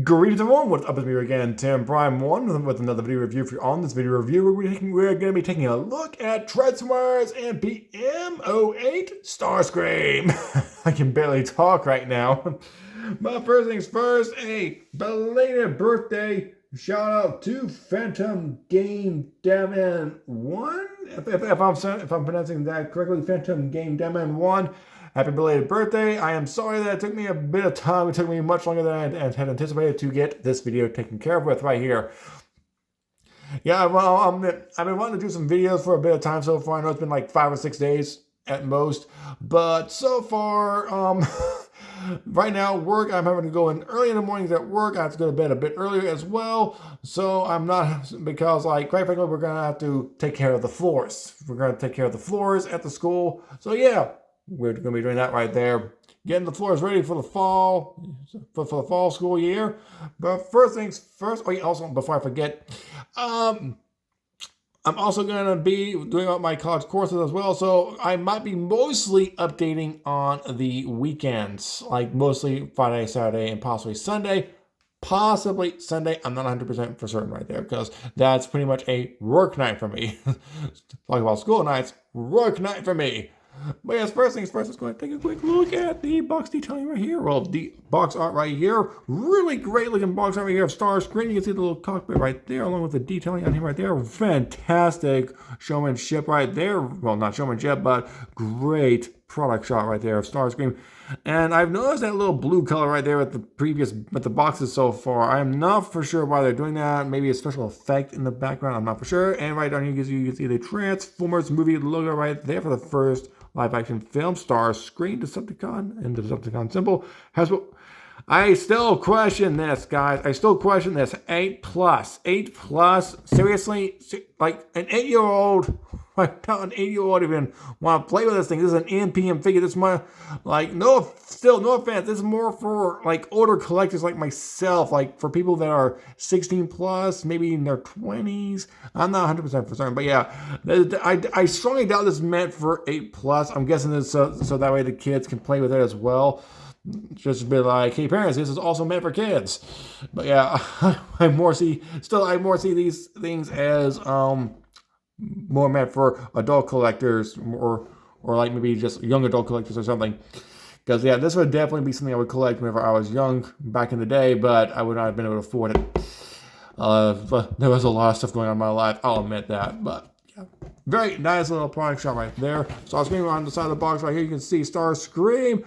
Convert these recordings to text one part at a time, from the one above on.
Greetings everyone, what's up with me again, Tim Prime 1 with another video review for you. On this video review, we're going to be taking a look at Transformers MPM 08 Starscream. I can barely talk right now. But first things first, a belated birthday shout out to Phantom Game Demon 1. If I'm pronouncing that correctly, Phantom Game Demon 1. Happy belated birthday. I am sorry that it took me a bit of time. It took me much longer than I had anticipated to get this video taken care of with right here. Yeah, well, I've been wanting to do some videos for a bit of time so far. I know it's been like 5 or 6 days at most. But so far, right now, work, I'm having to go in early in the mornings at work. I have to go to bed a bit earlier as well. So I'm not, because like, quite frankly, we're going to have to take care of the floors. We're going to take care of the floors at the school. So yeah. We're going to be doing that right there. Getting the floors ready for the fall, for the fall school year. But first things first, oh yeah, also, before I forget, I'm also going to be doing all my college courses as well. So I might be mostly updating on the weekends, like mostly Friday, Saturday, and possibly Sunday. Possibly Sunday. I'm not 100% for certain right there because that's pretty much a work night for me. Talking about school nights, work night for me. But yes, first things first, let's go ahead and take a quick look at the box detailing right here. Well, the box art right here. Really great looking box art right here of Starscream. You can see the little cockpit right there, along with the detailing on him right there. Fantastic showmanship right there. Well, not showmanship, but great product shot right there of Starscream. And I've noticed that little blue color right there with the boxes so far. I am not for sure why they're doing that. Maybe a special effect in the background. I'm not for sure. And right down here, you can see the Transformers movie logo right there for the first live action film. Starscream, Decepticon, and the Decepticon symbol. I still question this, guys. I still question this. 8 plus. 8 plus. Seriously? Like an 8-year-old. Like not an 8-year-old even want to play with this thing. This is an MPM figure. This is more like no offense. This is more for like older collectors like myself. Like for people that are 16 plus, maybe in their 20s. I'm not 100% for certain, but yeah, I strongly doubt this is meant for 8 plus. I'm guessing this so that way the kids can play with it as well. Just be like, hey parents, this is also meant for kids. But yeah, I more see these things as more meant for adult collectors or like maybe just young adult collectors or something. Because yeah, this would definitely be something I would collect whenever I was young back in the day, but I would not have been able to afford it. But there was a lot of stuff going on in my life, I'll admit that. But yeah, very nice little product shot right there. Starscream on the side of the box right here, you can see Starscream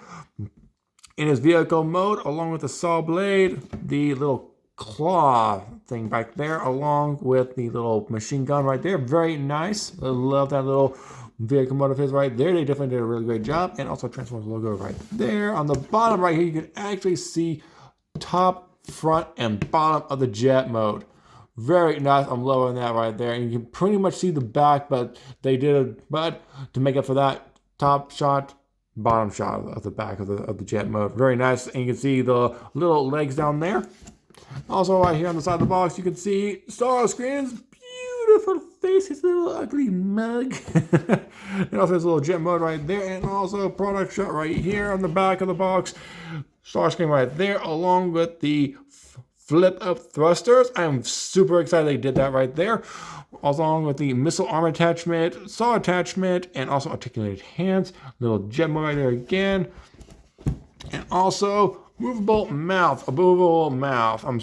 in his vehicle mode, along with the saw blade, the little claw thing back there, along with the little machine gun right there. Very nice. I love that little vehicle mode of his right there. They definitely did a really great job. And also Transformers logo right there. On the bottom right here, you can actually see top, front, and bottom of the jet mode. Very nice. I'm loving that right there. And you can pretty much see the back, but they did to make up for that top shot, bottom shot of the back of the jet mode. Very nice. And you can see the little legs down there. Also right here on the side of the box, you can see Starscream's beautiful face, his little ugly mug. And also his little jet mode right there. And also a product shot right here on the back of the box. Starscream right there, along with the flip-up thrusters. I'm super excited they did that right there. Also along with the missile arm attachment, saw attachment, and also articulated hands. Little jet mode right there again. And also movable mouth, a movable mouth. I'm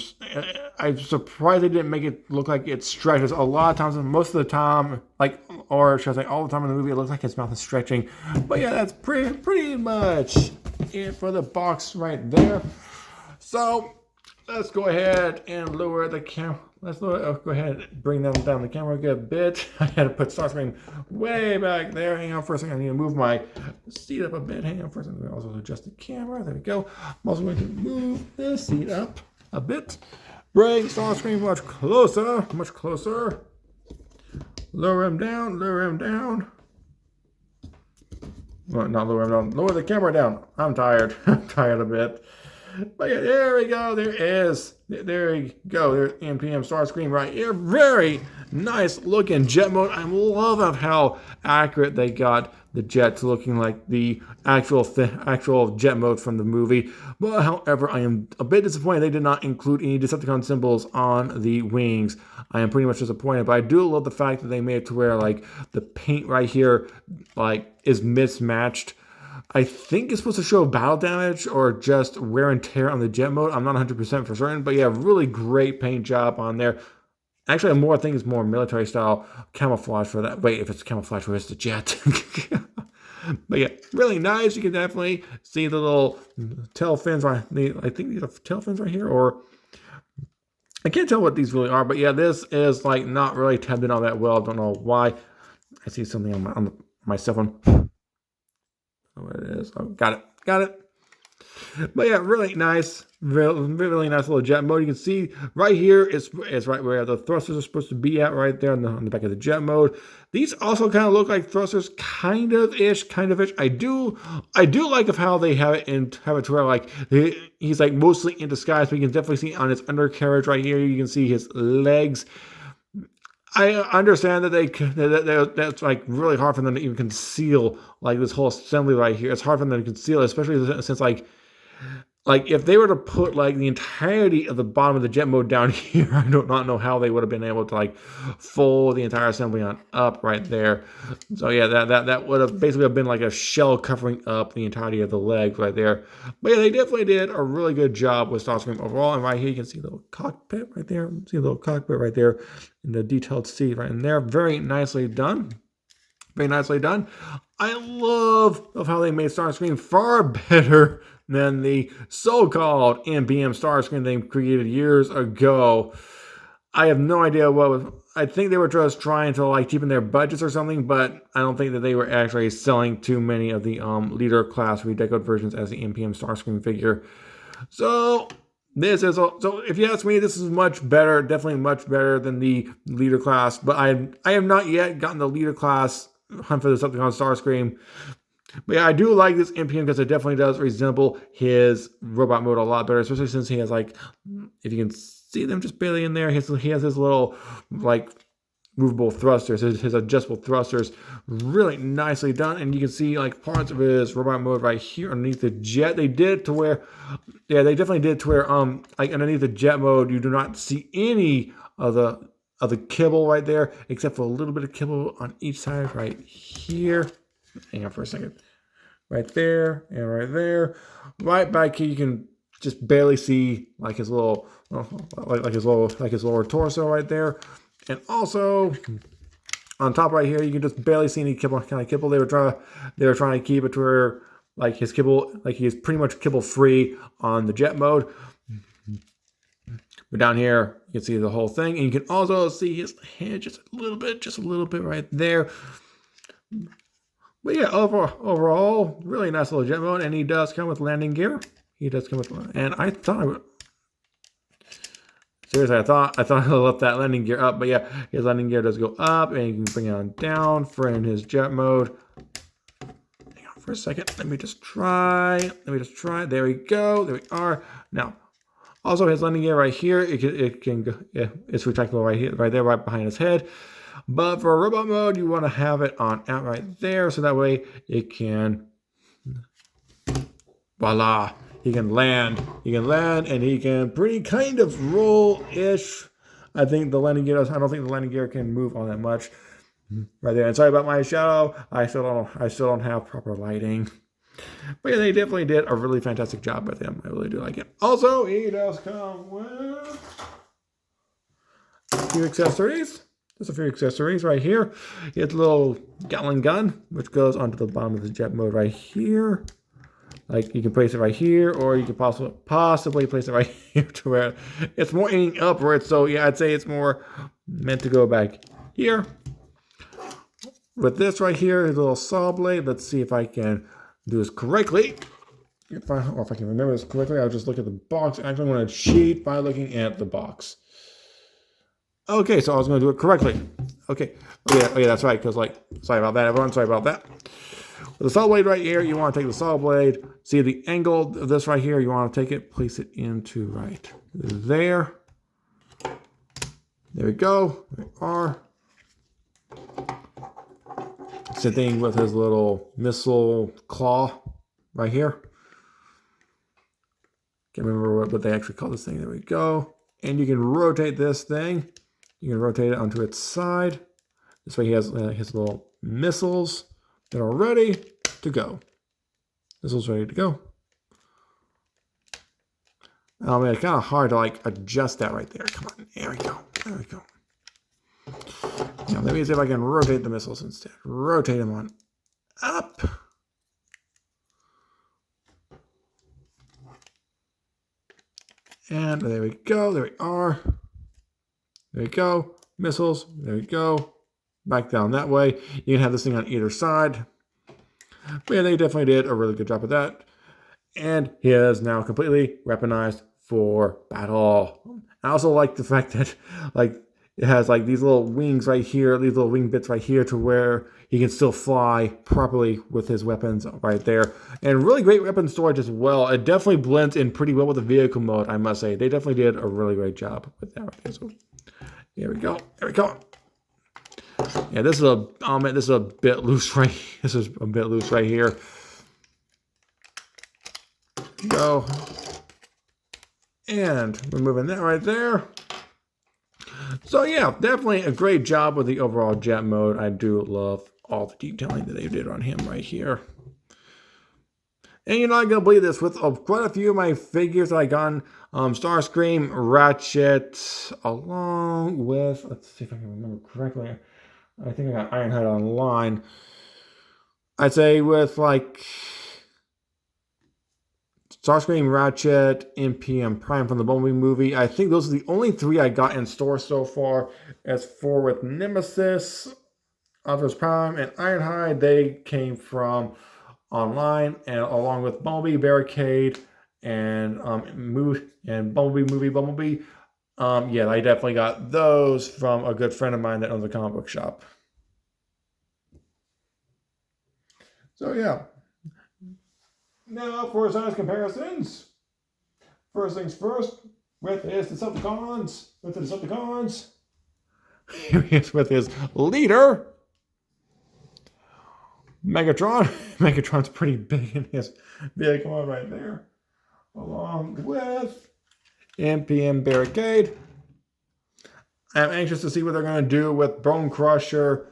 surprised they didn't make it look like it stretches. A lot of times, most of the time, like, or should I say all the time in the movie, it looks like his mouth is stretching. But yeah, that's pretty much it for the box right there. So let's go ahead and lower the camera. Go ahead and bring them down the camera a good bit. I had to put Starscream way back there. Hang on for a second. I need to move my seat up a bit. Hang on for a second. We also adjust the camera. There we go. I'm also going to move the seat up a bit. Bring Starscream much closer. Much closer. Lower him down. Lower him down. Well, not lower him down. Lower the camera down. I'm tired. I'm tired a bit. But yeah, there we go. There is. There we go. There's MPM Starscream right here. Very nice looking jet mode. I love of how accurate they got the jets looking like the actual jet mode from the movie. But however, I am a bit disappointed they did not include any Decepticon symbols on the wings. I am pretty much disappointed, but I do love the fact that they made it to where like the paint right here like is mismatched. I think it's supposed to show battle damage or just wear and tear on the jet mode. I'm not 100% for certain, but yeah, really great paint job on there. Actually, I think it's more military style camouflage for that. Wait, if it's camouflage, where's the jet? But yeah, really nice. You can definitely see the little tail fins. I think these are tail fins right here, or I can't tell what these really are. But yeah, this is like not really tabbed in all that well. I don't know why. I see something on my cell phone. Oh, it is. Oh, got it. But yeah, really nice, really nice little jet mode. You can see right here is right where the thrusters are supposed to be at, right there on the back of the jet mode. These also kind of look like thrusters, kind of ish. I do like of how they have it to where like he's like mostly in disguise, but you can definitely see on his undercarriage right here. You can see his legs. I understand that that's like really hard for them to even conceal like this whole assembly right here. It's hard for them to conceal, especially since like if they were to put like the entirety of the bottom of the jet mode down here, I do not know how they would have been able to like fold the entire assembly on up right there. So yeah, that would have basically been like a shell covering up the entirety of the legs right there. But yeah, they definitely did a really good job with Starscream overall. And right here you can see the little cockpit right there. See a little cockpit right there in the detailed seat right in there. Very nicely done. Very nicely done. I love of how they made Starscream far better than the so-called MPM Starscream they created years ago. I have no idea what was. I think they were just trying to like cheapen their budgets or something, but I don't think that they were actually selling too many of the leader class redecoed versions as the MPM Starscream figure. So this is so. If you ask me, this is much better. Definitely much better than the leader class. But I have not yet gotten the leader class Hunt for the Decepticon Starscream. But yeah, I do like this MPM because it definitely does resemble his robot mode a lot better, especially since he has like, if you can see them just barely in there, he has his little like movable thrusters, his adjustable thrusters, really nicely done. And you can see like parts of his robot mode right here underneath the jet. They did it to where, yeah, they definitely did it to where like underneath the jet mode, you do not see any of the kibble right there, except for a little bit of kibble on each side right here. Hang on for a second. Right there and right there. Right back here, you can just barely see like his little, like his lower torso right there. And also on top right here, you can just barely see any kind of kibble. They were trying to keep it to where like his kibble, like he is pretty much kibble free on the jet mode. But down here, you can see the whole thing, and you can also see his head just a little bit right there. But yeah, overall, really nice little jet mode, and he does come with landing gear. And I thought, seriously, I thought I left that landing gear up, but yeah, his landing gear does go up, and you can bring it on down for in his jet mode. Hang on for a second. Let me just try. There we go. There we are. Now, also his landing gear right here, it can go. Yeah, it's retractable right here, right there, right behind his head. But for robot mode, you want to have it on out right there, so that way it can, voila, he can land, and he can pretty kind of roll-ish. I don't think the landing gear can move all that much right there. And sorry about my shadow. I still don't have proper lighting. But yeah, they definitely did a really fantastic job with him. I really do like it. Also, he does come with a few accessories. There's a few accessories right here. He has a little Gatling gun, which goes onto the bottom of the jet mode right here. Like you can place it right here, or you can possibly place it right here to where it's more aiming upwards. So yeah, I'd say it's more meant to go back here. With this right here, his little saw blade. Let's see if I can do this correctly. If I can remember this correctly, I'll just look at the box. Actually, I'm going to cheat by looking at the box. Okay, so I was going to do it correctly. Okay. Oh yeah, that's right. Because sorry about that, everyone. Sorry about that. With the saw blade right here, you want to take the saw blade, see the angle of this right here, you want to take it, place it into right there. There we go. There we are. Same thing with his little missile claw right here. Can't remember what they actually call this thing. There we go. And you can rotate this thing. You can rotate it onto its side. This way he has his little missiles that are ready to go. Missiles ready to go. Oh man, it's kind of hard to like adjust that right there. Come on, there we go. There we go. Now let me see if I can rotate the missiles instead. Rotate them on up. And there we go. There we are. There we go. Missiles. There we go. Back down that way. You can have this thing on either side. But yeah, they definitely did a really good job of that. And he is now completely weaponized for battle. I also like the fact that like it has like these little wings right here, these little wing bits right here to where he can still fly properly with his weapons right there. And really great weapon storage as well. It definitely blends in pretty well with the vehicle mode, I must say. They definitely did a really great job with that right there. So here we go. There we go. Yeah, this is a bit loose right. This is a bit loose right here. Go. And we're moving that right there. So yeah, definitely a great job with the overall jet mode. I do love all the detailing that they did on him right here. And you're not going to believe this, with quite a few of my figures that I got on Starscream, Ratchet, along with, let's see if I can remember correctly, I think I got Ironhide online. I'd say with like Starscream, Ratchet, MPM Prime from the Bumblebee movie. I think those are the only three I got in store so far. As for with Nemesis, Optimus Prime, and Ironhide, they came from online, and along with Bumblebee, Barricade, and Bumblebee. Yeah, I definitely got those from a good friend of mine that owns a comic book shop. So yeah. Now for size comparisons. First things first, with his Decepticons. Here he is with his leader, Megatron. Megatron's pretty big in his vehicle right there. Along with MPM Barricade. I'm anxious to see what they're going to do with Bone Crusher,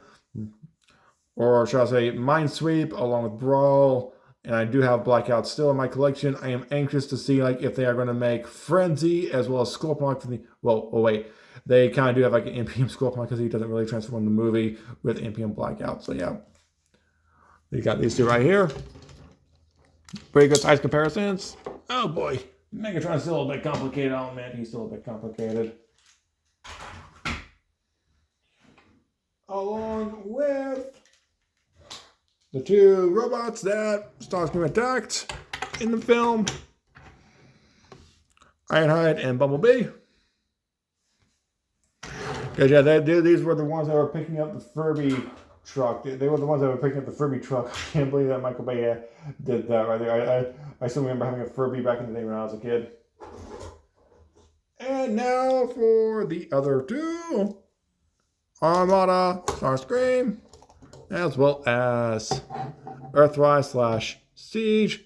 or shall I say Mind Sweep, along with Brawl. And I do have Blackout still in my collection. I am anxious to see like if they are going to make Frenzy as well as Scorponok for the... Well, oh wait. They kind of do have like an MPM Scorponok because he doesn't really transform in the movie with MPM Blackout. So yeah. You got these two right here. Pretty good size comparisons. Oh boy. Megatron's still a bit complicated. Oh man, he's still a bit complicated. Along with the two robots that Starscream attacked in the film, Ironhide and Bumblebee. Because yeah, these were the ones that were picking up the Furby truck. They were the ones that were picking up the Furby truck. I can't believe that Michael Bay did that right there. I still remember having a Furby back in the day when I was a kid. And now for the other two. Armada, Starscream, as well as Earthrise / Siege.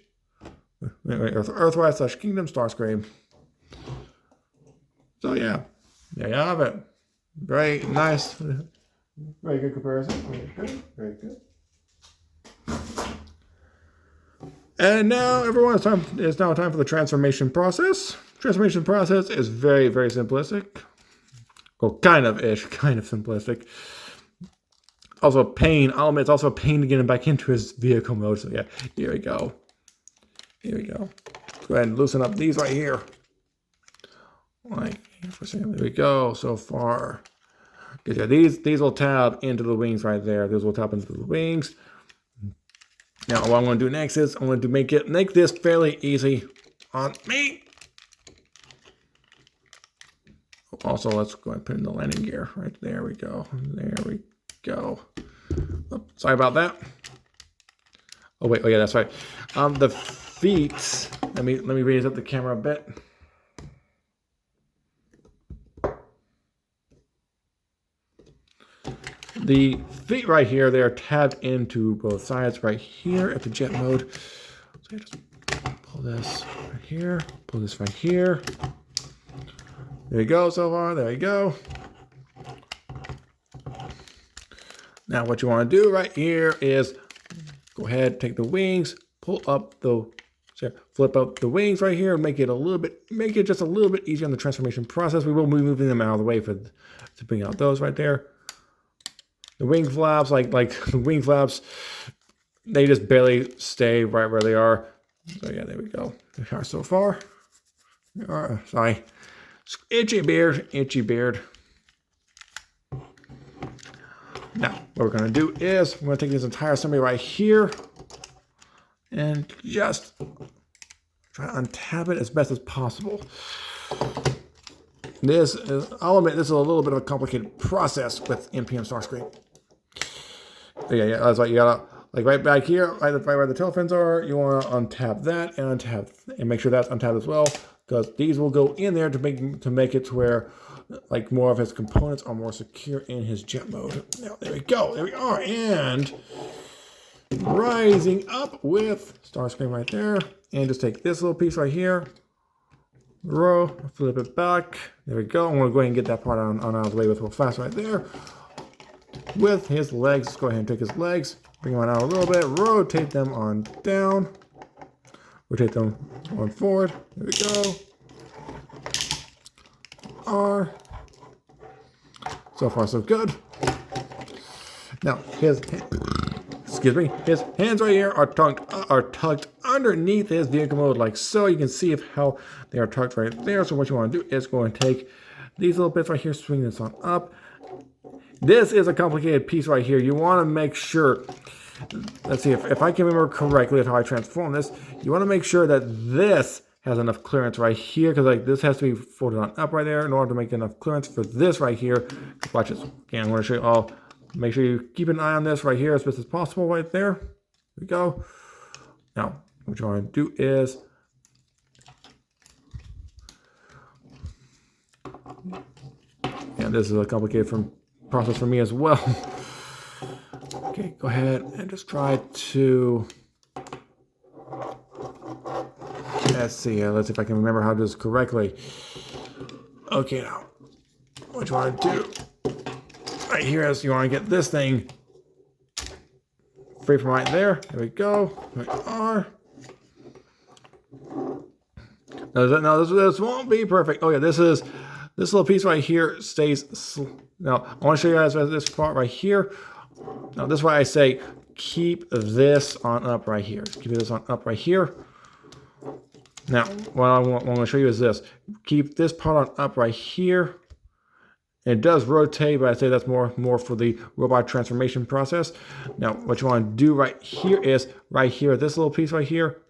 Earthrise / Kingdom, Starscream. So yeah, there you have it. Very nice. Very good comparison. Very good. Very good. And now, everyone, it's now time for the transformation process. Transformation process is very, very simplistic. Well, kind of simplistic. Also a pain. I'll admit it's also a pain to get him back into his vehicle mode. So yeah, here we go. Here we go. Let's go ahead and loosen up these right here. Like, there we go. So far. Good. Yeah, these will tab into the wings right there. These will tab into the wings. Now, what I'm going to do next is I'm going to make this fairly easy on me. Also, let's go ahead and put in the landing gear right there. We go. There we go. Oops, sorry about that. Oh wait, oh yeah, that's right. The feet. Let me raise up the camera a bit. The feet right here, they are tabbed into both sides right here at the jet mode. So I just pull this right here, pull this right here. There you go so far, there you go. Now what you want to do right here is go ahead, take the wings, pull up the, flip up the wings right here, and make it just a little bit easier on the transformation process. We will be moving them out of the way to bring out those right there. The wing flaps, like the wing flaps, they just barely stay right where they are. So yeah, there we go. There we are so far. Sorry. Itchy beard, itchy beard. Now, what we're going to do is we're going to take this entire assembly right here and just try to untab it as best as possible. I'll admit, this is a little bit of a complicated process with MPM Starscream. Yeah, that's right. You gotta, like right back here, right where the tail fins are, you want to untap that and make sure that's untapped as well, because these will go in there to make it to where like more of his components are more secure in his jet mode. Now there we go, there we are, and rising up with Starscream right there, and just take this little piece right here, row, flip it back. There we go. I'm going to go ahead and get that part on out of the way with real fast right there. With his legs, let's go ahead and take his legs, bring them out a little bit, rotate them on down, rotate them on forward. There we go. So far so good. Now his hands right here are tucked underneath his vehicle mode, like so. You can see how they are tucked right there. So what you want to do is go and take these little bits right here, swing this on up. This is a complicated piece right here. You want to make sure, let's see if I can remember correctly of how I transform this. You want to make sure that this has enough clearance right here, because like this has to be folded on up right there in order to make enough clearance for this right here. Watch this. Again, I'm going to show you all. Make sure you keep an eye on this right here as best as possible right there. There we go. Now, what you want to do is and this is a complicated process for me as well. Okay, go ahead and just try to, let's see if I can remember how to do this correctly. Okay, now what you want to do right here is you want to get this thing free from right there. There we go. There we are. Now this won't be perfect. Oh yeah, this little piece right here stays. Now I want to show you guys this part right here. Now this is why I say keep this on up right here. Keep this on up right here. Now what I want to show you is this. Keep this part on up right here. It does rotate, but I say that's more for the robot transformation process. Now, what you want to do right here is right here, this little piece right here.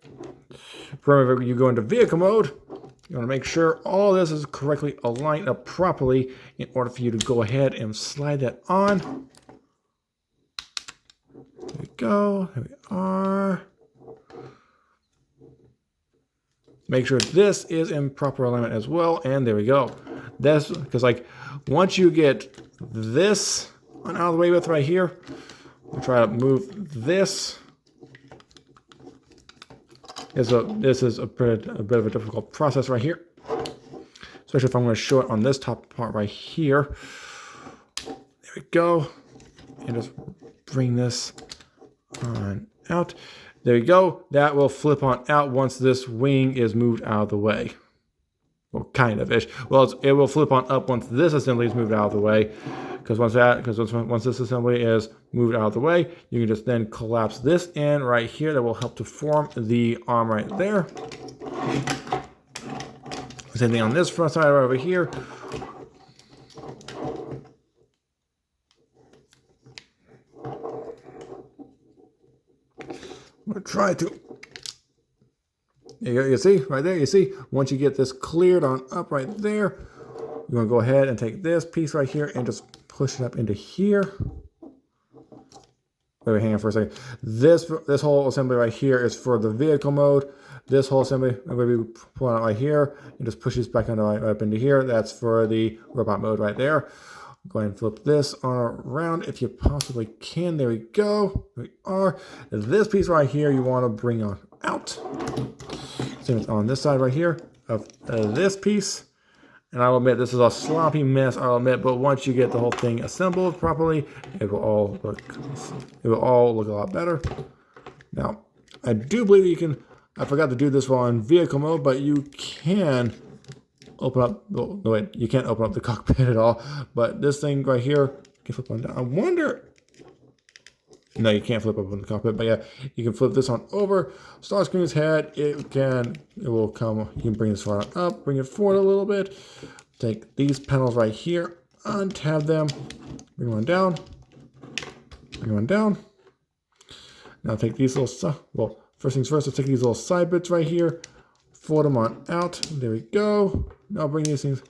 Whenever you go into vehicle mode, you want to make sure all this is correctly aligned up properly in order for you to go ahead and slide that on. There we go. There we are. Make sure this is in proper alignment as well, and there we go. That's because like once you get this out of the way with right here, we'll try to move this. This is a bit of a difficult process right here, especially if I'm going to show it on this top part right here. There we go, and just bring this on out. There you go. That will flip on out once this wing is moved out of the way. Well, kind of ish. Well, it will flip on up once this assembly is moved out of the way. Because once this assembly is moved out of the way, you can just then collapse this in right here. That will help to form the arm right there. Same thing on this front side right over here. I'm going to try to. You see, right there, you see, once you get this cleared on up right there, you want to go ahead and take this piece right here and just push it up into here. wait, hang on for a second. This whole assembly right here is for the vehicle mode. This whole assembly, I'm going to be pulling out right here and just push this back under right up into here. That's for the robot mode right there. Go ahead and flip this on around if you possibly can. There we go. There we are. This piece right here you want to bring on out. Same as on this side right here of this piece. And I'll admit this is a sloppy mess, I'll admit, but once you get the whole thing assembled properly, it will all look a lot better. Now, I do believe you can, I forgot to do this while in vehicle mode, but you can open up, no wait, you can't open up the cockpit at all, but this thing right here, you can flip on down. I wonder, no, you can't flip open the cockpit, but yeah, you can flip this on over. Starscream's head, it will come, you can bring this one up, bring it forward a little bit. Take these panels right here, untab them, bring one down, bring one down. Now take these little, well, first things first, let's take these little side bits right here, fold them on out, there we go. Now bring these things,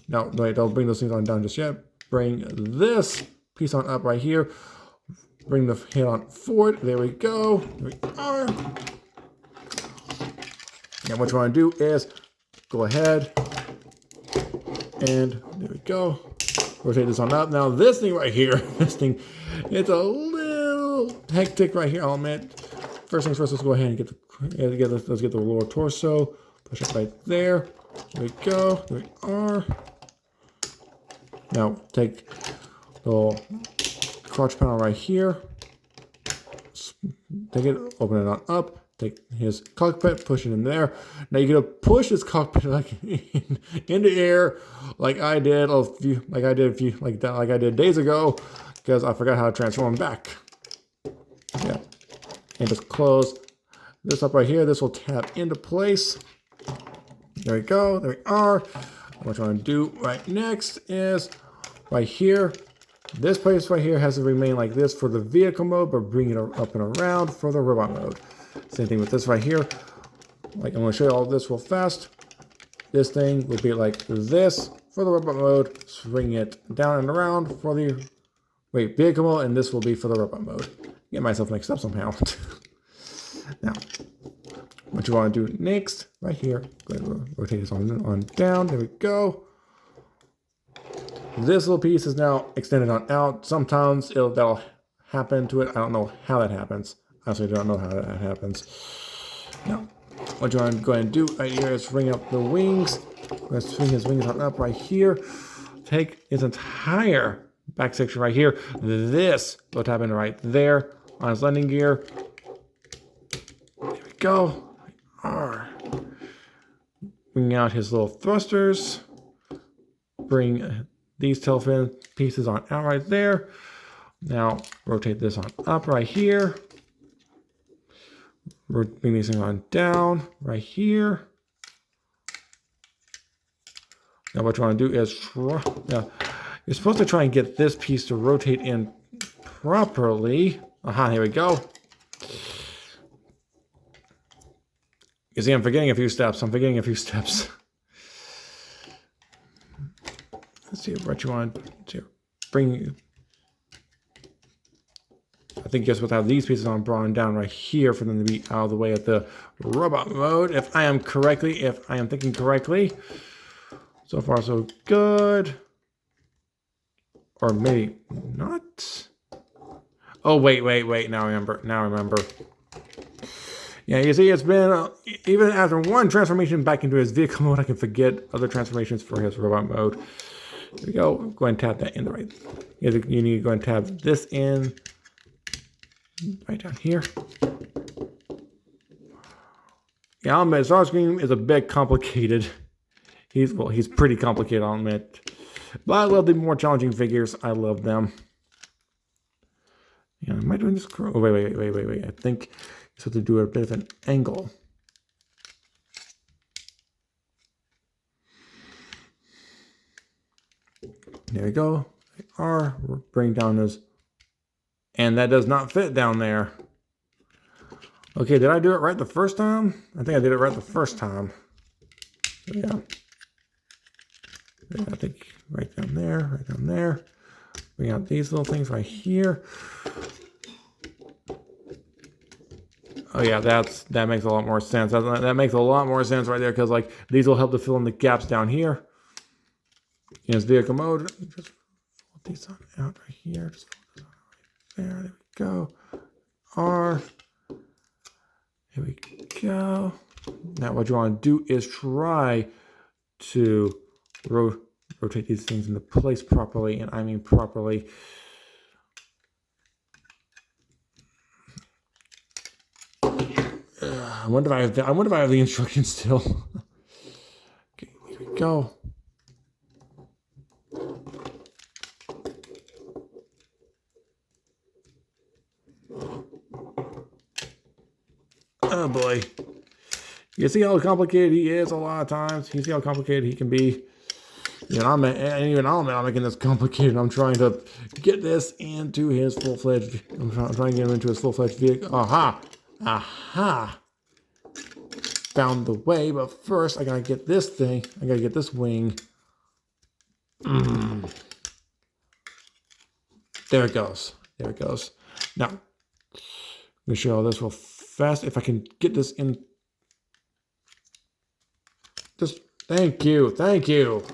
no, wait, don't bring those things on down just yet. Bring this piece on up right here. Bring the head on forward. There we go. There we are. And what you want to do is go ahead and there we go. Rotate this on up. Now this thing right here, this thing, it's a little hectic right here. I'll admit. First things first, let's go ahead and let's get the lower torso. Push it right there. There we go. There we are. Now take the little crotch panel right here. Take it, open it on up. Take his cockpit, push it in there. Now you're gonna push this cockpit like in the air, like I did days ago, because I forgot how to transform back. Yeah, and just close this up right here. This will tap into place. There we go. There we are. What you want to do right next is right here. This place right here has to remain like this for the vehicle mode, but bring it up and around for the robot mode. Same thing with this right here. Like, I'm going to show you all this real fast. This thing will be like this for the robot mode. Swing it down and around for the vehicle mode, and this will be for the robot mode. Get myself mixed up somehow. Now, what you want to do next, right here, go ahead and rotate this on down. There we go. This little piece is now extended on out. Sometimes that'll happen to it. I don't know how that happens. I actually don't know how that happens. Now, what you want to go ahead and do right here is bring up the wings. Let's swing his wings on up right here. Take his entire back section right here. This will tap into right there on his landing gear. There we go. Bring out his little thrusters. Bring these tail fin pieces on out right there. Now rotate this on up right here. Bring these things on down right here. Now what you want to do is now you're supposed to try and get this piece to rotate in properly. Aha, here we go. You see, I'm forgetting a few steps. Let's see what you want to bring. I think you're supposed to have these pieces on brought down right here for them to be out of the way at the robot mode. If I am thinking correctly. So far, so good. Or maybe not. Oh, wait. Now I remember. Yeah, you see, it's been, even after one transformation back into his vehicle mode, I can forget other transformations for his robot mode. There we go. Go ahead and tap that in the right. You need to go and tap this in right down here. Yeah, I'll admit, Starscream is a bit complicated. He's pretty complicated, I'll admit. But I love the more challenging figures. I love them. Yeah, am I doing this? Oh, wait. I think you're supposed to do a bit of an angle. There we go. We're bringing down this. And that does not fit down there. Okay, did I do it right the first time? I think I did it right the first time. So, yeah. I think right down there. Bring out these little things right here. Oh yeah, that makes a lot more sense. That makes a lot more sense right there, because like these will help to fill in the gaps down here. In its vehicle mode, just fold these on out right here. Just fold this on right there. There we go. R. Here we go. Now what you want to do is try to rotate these things into place properly, and I mean properly. I wonder if I have the instructions still. Okay, here we go. Oh boy. You see how complicated he is a lot of times? You see how complicated he can be? You know, I'm making this complicated. I'm trying to get this into his full-fledged... I'm trying to get him into his full-fledged vehicle. Aha! Aha! Found the way, but first I gotta get this thing. I gotta get this wing. There it goes. There it goes. Now, I'm gonna show you this real fast. If I can get this in... Just, thank you. Thank you.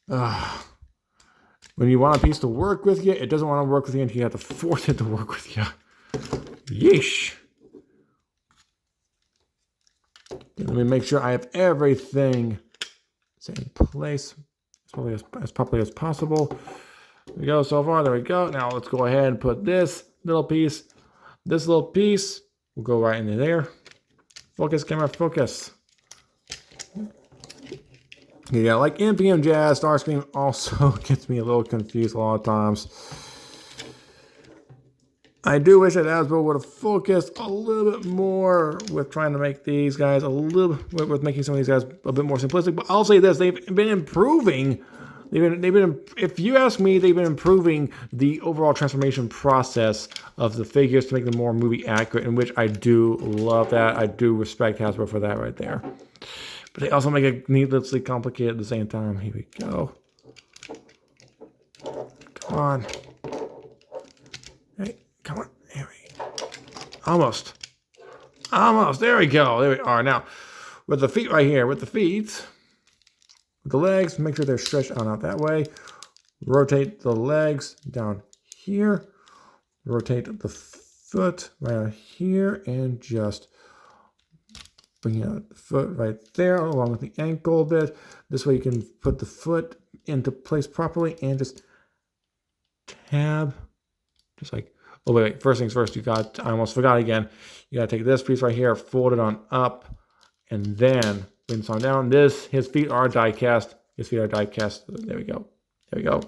When you want a piece to work with you, it doesn't want to work with you until you have to force it to work with you. Yeesh. Let me make sure I have everything in place as properly as possible. There we go so far. There we go. Now let's go ahead and put this little piece will go right into there. Focus, camera, focus. Yeah, like MPM Jazz, Starscream also gets me a little confused a lot of times. I do wish that Hasbro would have focused a little bit more with trying to make these guys with making some of these guys a bit more simplistic. But I'll say this: they've been improving. If you ask me, they've been improving the overall transformation process of the figures to make them more movie accurate, in which I do love that. I do respect Hasbro for that right there. But they also make it needlessly complicated at the same time. Here we go. Come on. Hey, come on. There we go. Almost. Almost. There we go. There we are. Now, with the feet right here, with the legs, make sure they're stretched out that way. Rotate the legs down here. Rotate the foot right here, and just bring out the foot right there along with the ankle a bit. This way you can put the foot into place properly and just tab. Just like, oh wait, first things first, I almost forgot again. You gotta take this piece right here, fold it on up, and then bring this on down. His feet are die cast. There we go. There we go.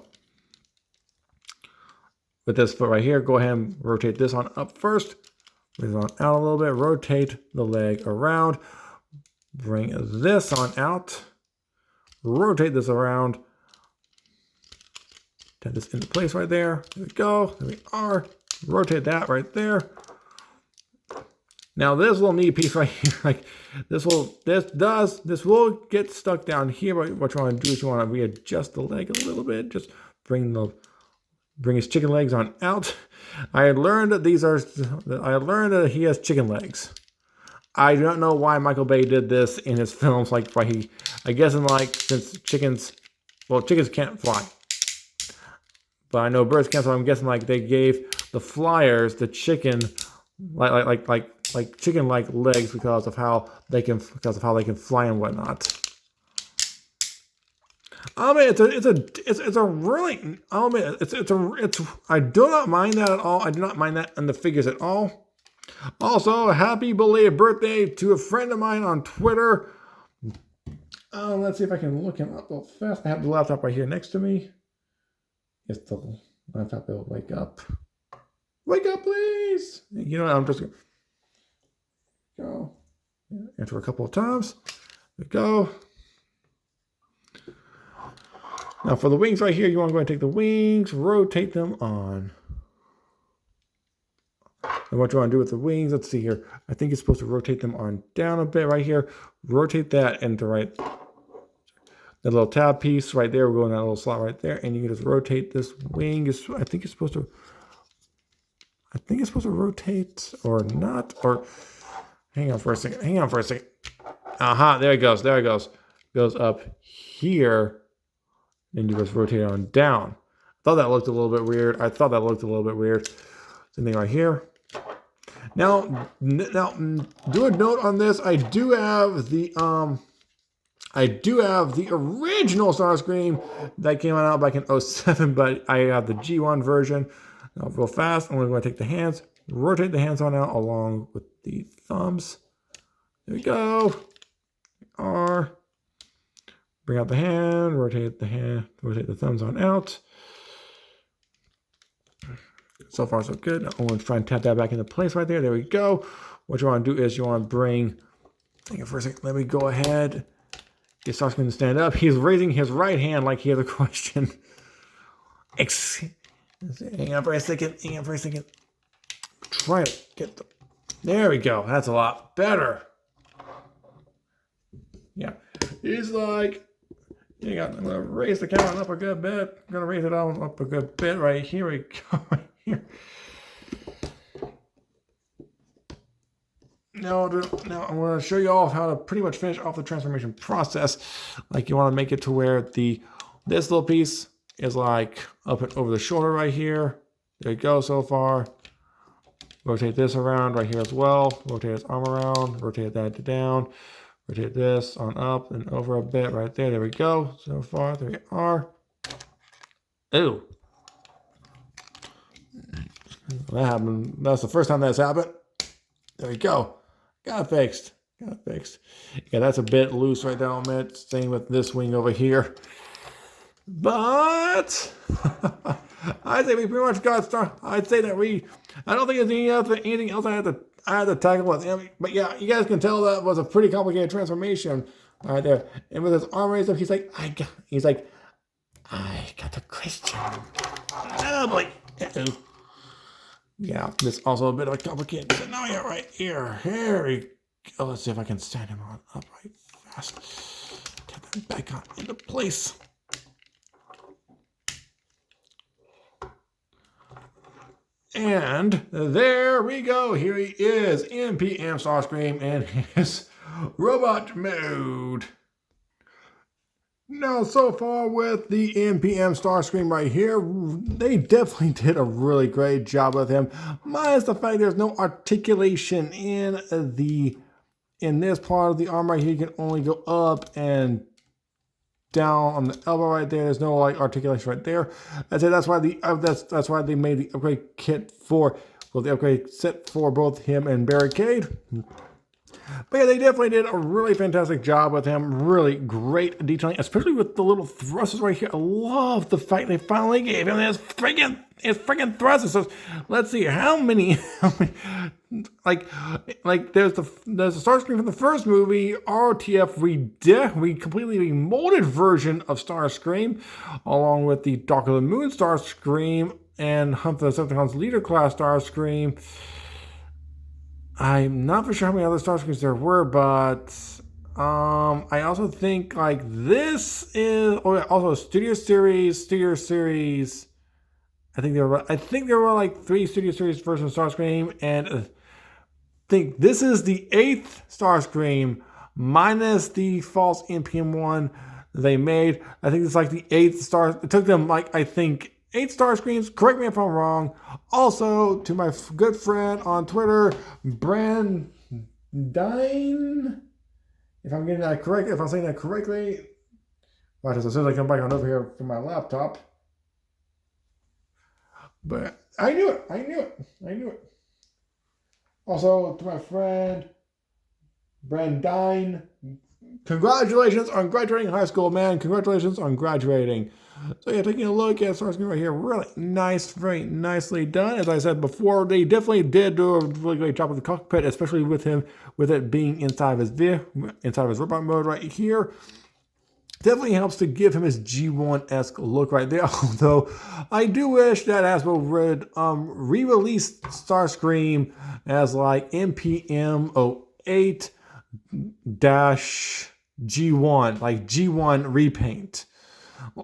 With this foot right here, go ahead and rotate this on up first. Bring it on out a little bit. Rotate the leg around. Bring this on out. Rotate this around. Tap this into place right there. There we go. There we are. Rotate that right there. Now this little knee piece right here, like this will get stuck down here. But what you want to do is you want to readjust the leg a little bit. Just bring his chicken legs on out. I learned that he has chicken legs. I do not know why Michael Bay did this in his films. Like why I guess since chickens can't fly, but I know birds can. So I'm guessing like they gave the flyers the chicken like chicken-like legs because of how they can fly and whatnot. I mean, I do not mind that at all. I do not mind that in the figures at all. Also, happy belated birthday to a friend of mine on Twitter. Let's see if I can look him up real fast. I have the laptop right here next to me. If the laptop will wake up. Wake up, please. You know what? I'm just going to go. Enter a couple of times. There we go. Now for the wings right here, you want to go ahead and take the wings, rotate them on. And what you want to do with the wings, let's see here. I think you're supposed to rotate them on down a bit right here. Rotate that into that little tab piece right there. We'll go in that little slot right there, and you can just rotate this wing. I think it's supposed to rotate or not, or Hang on for a second. Hang on for a second. Aha, there it goes. There it goes. Goes up here. Then you just rotate it on down. I thought that looked a little bit weird. Same thing right here. Now, do a note on this. I do have the original Starscream that came out back in 07, but I have the G1 version. Now, real fast, I'm going to take the hands, rotate the hands on out along with the thumbs. There we go. R. Bring out the hand, rotate the thumbs on out. So far, so good. I'm going to try and tap that back into place right there. There we go. What you want to do is you want to bring, hang on for a second. Let me go ahead. Get Starscream to stand up. He's raising his right hand like he has a question. Hang on for a second. Try to get the, there we go. That's a lot better. Yeah. He's like, I'm going to raise the camera up a good bit. I'm going to raise it on up a good bit right here. We go right here. Now I'm going to show you all how to pretty much finish off the transformation process. Like you want to make it to where this little piece is like up and over the shoulder right here. There you go so far. Rotate this around right here as well. Rotate his arm around. Rotate that down. Rotate this on up and over a bit right there. There we go. So far, there we are. Ooh. That happened. That's the first time that's happened. There we go. Got it fixed. Yeah, that's a bit loose right there, I'll admit. Same with this wing over here. But I'd say we pretty much got started. I'd say that I don't think there's anything else I had to tackle with him. But yeah, you guys can tell that was a pretty complicated transformation right there. And with his arm raised up, he's like, I got the question. Oh boy. Uh-oh. Yeah, this is also a bit of a complicated. Now you're right here. Here we go. Let's see if I can stand him on upright fast. Get them back on into place. And there we go. Here he is, MPM Starscream in his robot mode. Now, so far with the MPM Starscream right here, they definitely did a really great job with him. Minus the fact there's no articulation in this part of the arm right here. You can only go up and down on the elbow right there. There's no like articulation right there. That's why they made the upgrade kit the upgrade set for both him and Barricade. But yeah, they definitely did a really fantastic job with him. Really great detailing, especially with the little thrusters right here. I love the fact they finally gave him his freaking thrusters. So let's see how many like there's the Starscream from the first movie, RTF we completely remolded version of Starscream, along with the Dark of the Moon Starscream and Hunt the Decepticons Leader Class Starscream. I'm not for sure how many other Starscreams there were, but I also think like this is also a Studio Series. I think there were like 3 Studio Series versions of Starscream, and I think this is the 8th Starscream minus the false MPM one they made. I think it's like the 8th star. It took them like I think 8 Starscreams. Correct me if I'm wrong. Also, to my good friend on Twitter, Brandine, if I'm getting that correct, if I'm saying that correctly, watch this as soon as I come back on over here from my laptop. But I knew it. Also, to my friend, Brandine, congratulations on graduating high school, man. Congratulations on graduating. So yeah, taking a look at Starscream right here, really nice, very nicely done. As I said before, they definitely did do a really great job with the cockpit, especially with it being inside of his robot mode right here. Definitely helps to give him his G1-esque look right there. Although I do wish that Hasbro would re-release Starscream as like MPM 08 G1, like G1 repaint.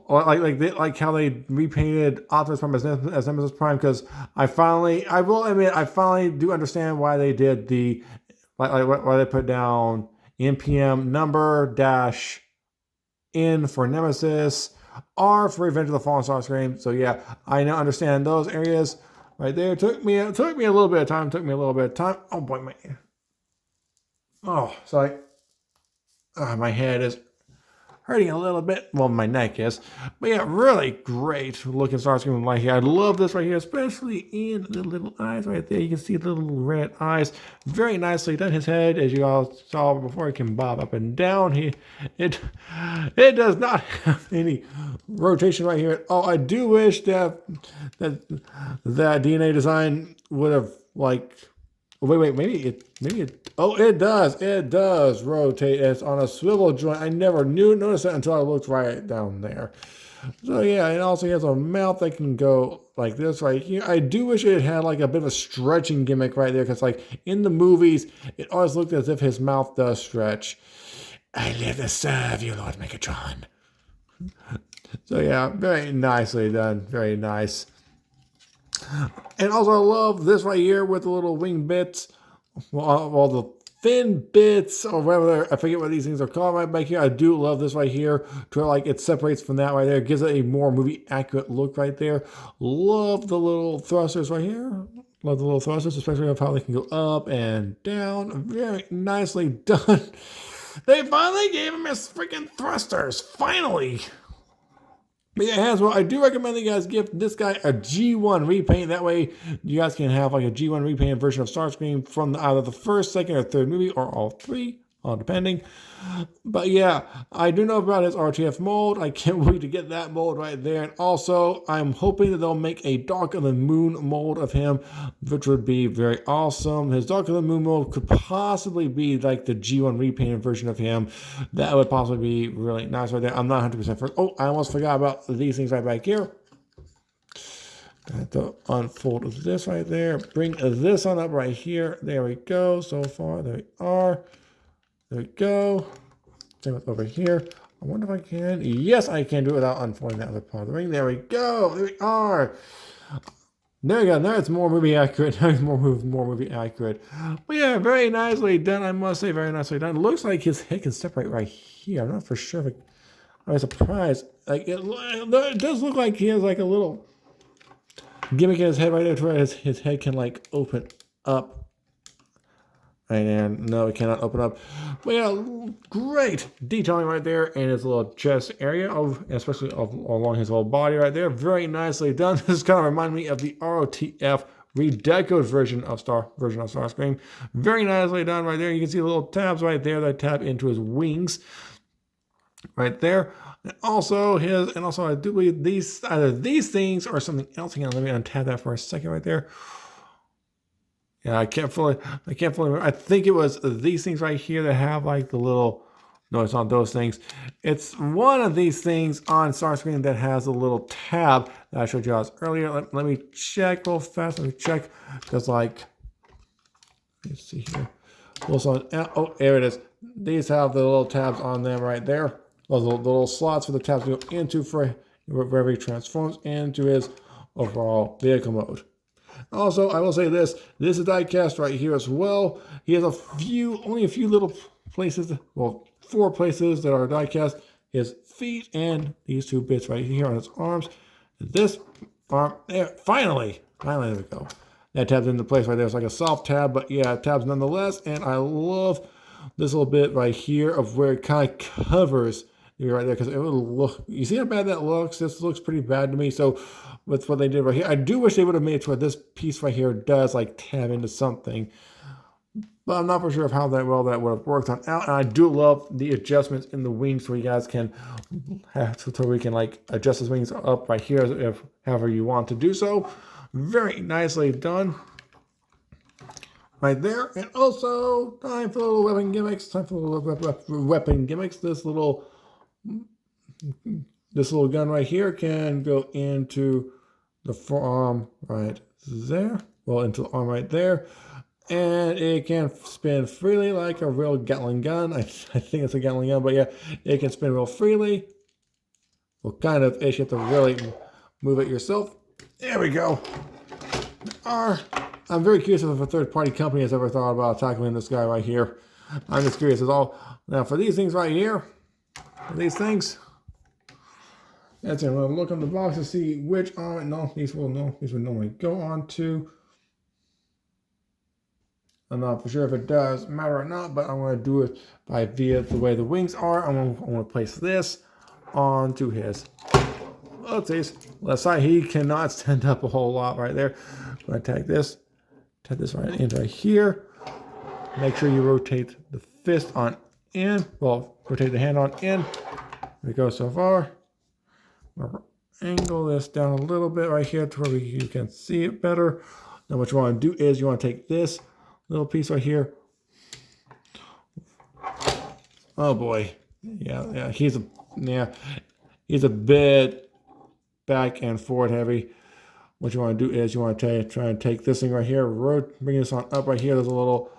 Like how they repainted Optimus Prime as Nemesis Prime, because I finally do understand why they did the why they put down MPM number dash N for Nemesis, R for Revenge of the Fallen Starscream. So yeah, I now understand those areas right there. Took me a little bit of time. Oh boy, sorry. My head is hurting a little bit. Well, my neck is. But yeah, really great looking Starscream right here. I love this right here, especially in the little eyes right there. You can see the little red eyes. Very nicely done. His head, as you all saw before, it can bob up and down. It does not have any rotation right here. Oh, I do wish that DNA design would have like. Wait, maybe it. Oh, it does rotate. It's on a swivel joint. I never noticed that until I looked right down there. So yeah, it also has a mouth that can go like this right here. I do wish it had like a bit of a stretching gimmick right there, because like in the movies, it always looked as if his mouth does stretch. I live to serve you, Lord Megatron. So yeah, very nicely done. Very nice. And also I love this right here with the little wing bits. Well, the fin bits or whatever, I forget what these things are called right back here. I do love this right here to where like it separates from that right there. It gives it a more movie accurate look right there. Love the little thrusters right here. Love the little thrusters, especially of how they can go up and down. Very nicely done. They finally gave him his freaking thrusters. Finally. But yeah, as well, I do recommend that you guys give this guy a G1 repaint. That way, you guys can have like a G1 repainted version of Starscream from either the first, second, or third movie, or all three, all depending. But yeah, I do know about his RTF mold. I can't wait to get that mold right there. And also, I'm hoping that they'll make a Dark of the Moon mold of him, which would be very awesome. His Dark of the Moon mold could possibly be like the G1 repainted version of him. That would possibly be really nice right there. I'm not 100% sure. Oh, I almost forgot about these things right back here. I have to unfold this right there. Bring this on up right here. There we go. So far, there we are. There we go. Same with over here. I wonder if I can. Yes, I can do it without unfolding that other part of the ring. There we go. There we are. There we go. Now it's more movie accurate. Now it's more movie accurate. But yeah, very nicely done. I must say, very nicely done. It looks like his head can separate right here. I'm not for sure. I was surprised. Like it does look like he has like a little gimmick in his head right there, to where his head can like open up. And no, it cannot open up. But yeah, great detailing right there in his little chest area, especially along his whole body right there. Very nicely done. This kind of reminds me of the ROTF redecoed version of Starscream. Very nicely done right there. You can see the little tabs right there that tap into his wings right there. And also I do believe either these things or something else. Hang on, let me untap that for a second right there. Yeah, I can't fully remember. I think it was these things right here that have like the little, no, it's not those things. It's one of these things on Starscream that has a little tab that I showed you guys earlier. Let me check real fast. Let me check, because like, let's see here. Also, oh, there it is. These have the little tabs on them right there. Well, the little slots for the tabs to go into for wherever he transforms into his overall vehicle mode. Also, I will say this is die-cast right here as well. He has only a few little places, well, 4 places that are die-cast. His feet and these 2 bits right here on his arms. This arm, there, finally, there we go. That tabs into place right there. It's like a soft tab, but yeah, it tabs nonetheless. And I love this little bit right here of where it kind of covers right there, because it will look, you see how bad that looks? This looks pretty bad to me. So with what they did right here, I do wish they would have made it to where this piece right here does like tab into something, but I'm not for sure of how that would have worked on out. And I do love the adjustments in the wings, so you guys can have so we can like adjust his wings up right here if however you want to do so. Very nicely done right there. And also time for little weapon gimmicks. This little gun right here can go into the forearm right there. Well, into the arm right there. And it can spin freely like a real Gatling gun. I think it's a Gatling gun, but yeah, it can spin real freely. Well, kind of ish. You have to really move it yourself. There we go. I'm very curious if a third-party company has ever thought about tackling this guy right here. I'm just curious as all. Now for these things right here, these things, that's it. We'll look on the box to see which arm. No, these will normally go on to. I'm not for sure if it does matter or not, but I'm going to do it by via the way the wings are. I'm going to place this onto his left side. He cannot stand up a whole lot right there. I'm going to take this right in right here. Make sure you rotate the fist on in. Well, rotate the hand on in. There we go so far. Angle this down a little bit right here to where you can see it better. Now what you want to do is you want to take this little piece right here. Oh boy. Yeah, he's a bit back and forward heavy. What you want to do is you want to try and take this thing right here, bring this on up right here. There's a little,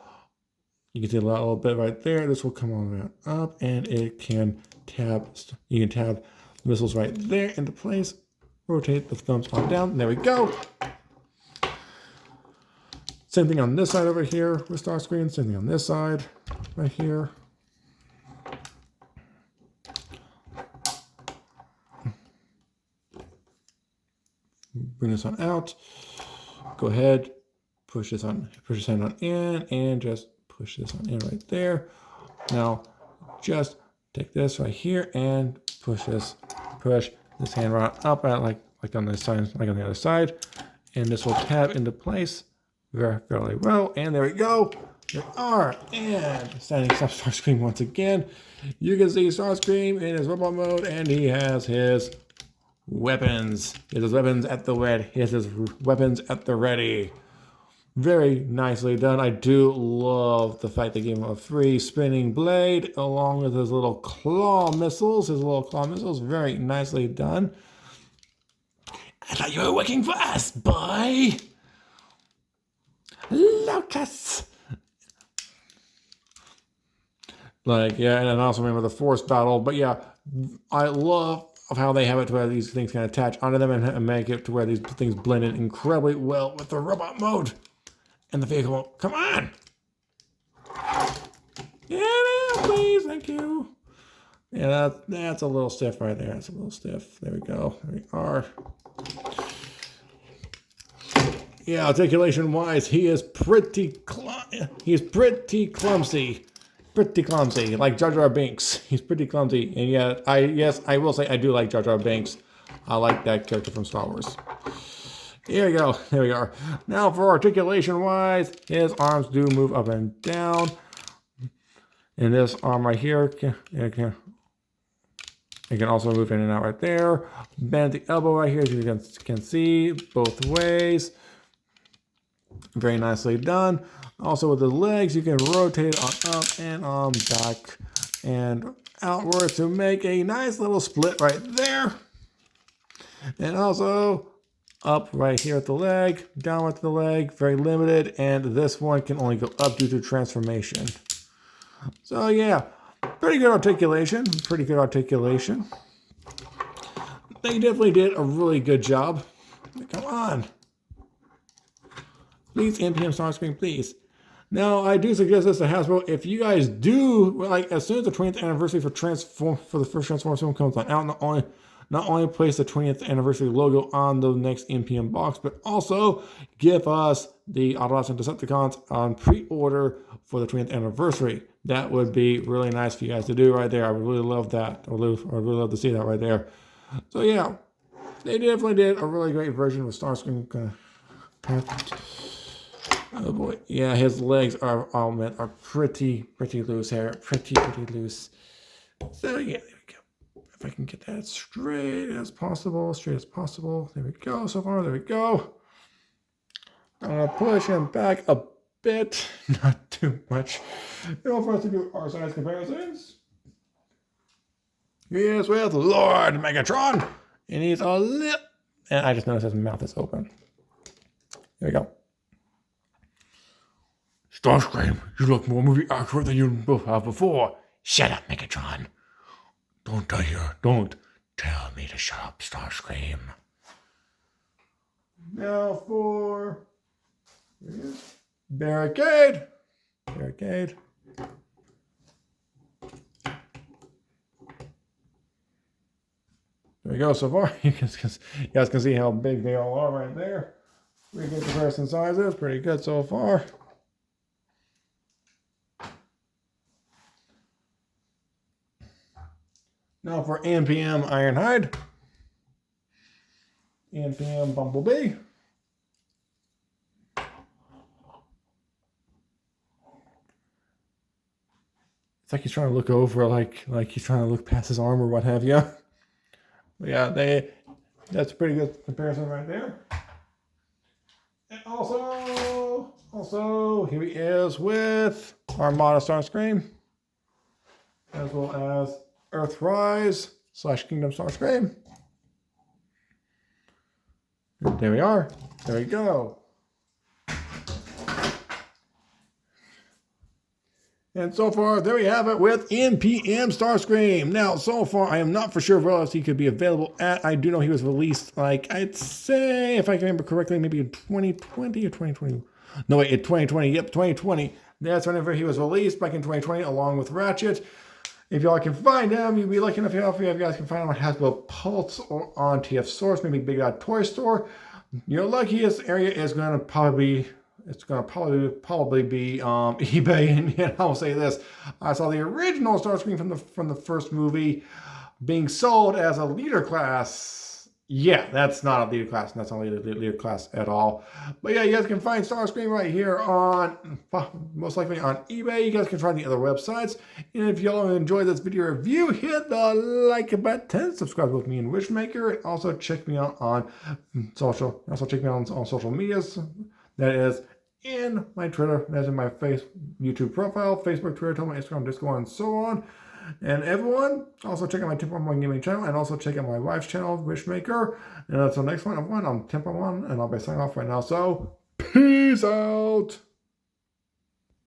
you can see a little bit right there. This will come on up and it can tab. You can tab missiles right there into place. Rotate the thumbs on down. There we go. Same thing on this side over here with Starscream. Same thing on this side right here. Bring this on out. Go ahead, push this hand on in, and just push this on in right there. Now, just take this right here and push this hand right up at like on this side, like on the other side, and this will tab into place fairly well. And there we go. There are, and standing up Starscream once again. You can see Starscream in his robot mode, and he has his weapons. He has his weapons at the ready. He has his weapons at the ready. Very nicely done. I do love the fact they gave him a free spinning blade along with his little claw missiles. Very nicely done. I thought you were working for us, boy. Lucas. Like, yeah, and I also remember the force battle. But yeah, I love of how they have it to where these things can attach onto them and make it to where these things blend in incredibly well with the robot mode and the vehicle mode. Come on! Yeah, please, thank you. Yeah, that's a little stiff right there. That's a little stiff. There we go. There we are. Yeah, articulation-wise, he is pretty clumsy. Pretty clumsy, like Jar Jar Binks. He's pretty clumsy, and yet, I will say I do like Jar Jar Binks. I like that character from Star Wars. Here we go. There we are. Now for articulation-wise, his arms do move up and down. And this arm right here, it can also move in and out right there. Bend the elbow right here, as you can see, both ways. Very nicely done. Also with the legs, you can rotate on up and on back and outward to make a nice little split right there. And also up right here at the leg, down with the leg, very limited. And this one can only go up due to transformation. So yeah, pretty good articulation. They definitely did a really good job. Come on. Please, MPM Starscream, please. Now, I do suggest this to Hasbro. If you guys do, like, as soon as the 20th anniversary for the first Transformers film comes out, not only place the 20th anniversary logo on the next MPM box, but also give us the Autobots and Decepticons on pre-order for the 20th anniversary. That would be really nice for you guys to do right there. I would really love that. I would really love to see that right there. So yeah, they definitely did a really great version with Starscream. Oh boy, yeah, his legs are pretty loose here, pretty loose. So yeah, there we go. If I can get that straight as possible. There we go. So far, there we go. I'm gonna push him back a bit, not too much. For us to do our size comparisons. Yes, with Lord Megatron, and he's a little. And I just noticed his mouth is open. There we go. Starscream, you look more movie accurate than you both have before. Shut up, Megatron. Don't tell me to shut up, Starscream. Now for Barricade. Barricade. There we go. So far, you guys can see how big they all are right there. Pretty good comparison sizes. Pretty good so far. Now for MPM Ironhide. MPM Bumblebee. It's like he's trying to look over, like he's trying to look past his arm or what have you. But yeah, that's a pretty good comparison right there. And also, here he is with Armada Starscream, as well as Earthrise / Kingdom Starscream. There we are. There we go. And so far, there we have it with MPM Starscream. Now, so far, I am not for sure where else he could be available at. I do know he was released, like, I'd say, if I can remember correctly, maybe in 2020 or 2020. No, wait, in 2020. Yep, 2020. That's whenever he was released, back in 2020, along with Ratchet. If y'all can find him, you'd be lucky enough if you guys can find him on Hasbro Pulse or on TF Source, maybe Big Dot Toy Store. Your luckiest area is going to probably be eBay, and I'll say this: I saw the original Starscream from the first movie being sold as a leader class. Yeah, that's not a leader class. That's not a leader class at all. But yeah, you guys can find Starscream right here on, most likely on eBay. You guys can try the other websites. And if y'all enjoyed this video review, hit the like button, subscribe with me and Wishmaker, and also check me out on social. Also check me out on social medias. That is in my Twitter, that's in my YouTube profile, Facebook, Twitter, Tumblr, Instagram, Discord, and so on. And everyone, also check out my Tempo1 Gaming channel, and also check out my wife's channel, Wishmaker. And until next one, I'm Tempo1, and I'll be signing off right now. So, peace out!